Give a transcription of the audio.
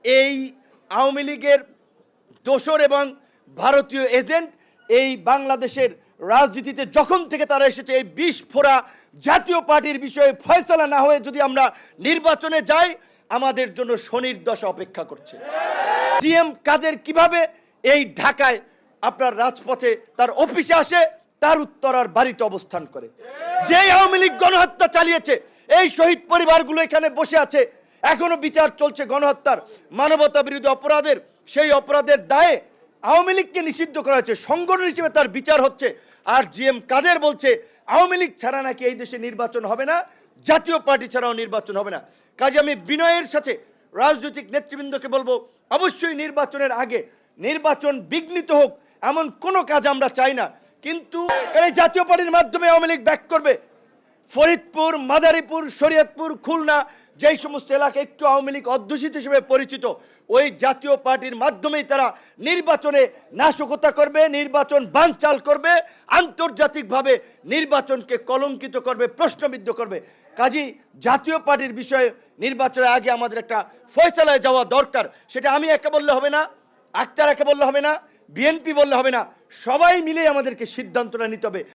এই আওয়ামী লীগের দোসর এবং ভারতীয় এজেন্ট এই বাংলাদেশের রাজনীতিতে যখন থেকে তারা এসেছে, এই বিস্ফোরা জাতীয় পার্টির বিষয়ে ফয়সালা না হয়ে যদি আমরা নির্বাচনে যাই, আমাদের জন্য শনির দশা অপেক্ষা করছে। জিএম কাদের কিভাবে এই ঢাকায় আপনার রাজপথে তার অফিসে আসে, তার উত্তরার বাড়িতে অবস্থান করে। যেই আওয়ামী লীগ গণহত্যা চালিয়েছে, এই শহীদ পরিবারগুলো এখানে বসে আছে, এখনো বিচার চলছে গণহত্যার, মানবতা বিরোধী অপরাধের। সেই অপরাধের দায়ে আওয়ামী লীগকে নিষিদ্ধ করা হয়েছে, সংগঠন হিসেবে তার বিচার হচ্ছে। আর জিএম কাদের বলছে আওয়ামী লীগ ছাড়া নাকি এই দেশে নির্বাচন হবে না, জাতীয় পার্টি ছাড়াও নির্বাচন হবে না। কাজে আমি বিনয়ের সাথে রাজনৈতিক নেতৃবৃন্দকে বলবো, অবশ্যই নির্বাচনের আগে নির্বাচন বিঘ্নিত হোক এমন কোনো কাজ আমরা চাই না। কিন্তু জাতীয় পার্টির মাধ্যমে আওয়ামী লীগ ব্যাক করবে। ফরিদপুর, মাদারীপুর, শরীয়তপুর, খুলনা, যেই সমস্ত এলাকা একটু আওয়ামী লীগ অধ্যুষিত হিসেবে পরিচিত, ওই জাতীয় পার্টির মাধ্যমেই তারা নির্বাচনে নাশকতা করবে, নির্বাচন বানচাল করবে, আন্তর্জাতিকভাবে নির্বাচনকে কলঙ্কিত করবে, প্রশ্নবিদ্ধ করবে। কাজী জাতীয় পার্টির বিষয়ে নির্বাচনের আগে আমাদের একটা ফয়সালায় যাওয়া দরকার। সেটা আমি একা বললে হবে না, আক্তার একা বললে হবে না, বিএনপি বললে হবে না, সবাই মিলে আমাদেরকে সিদ্ধান্তটা নিতে হবে।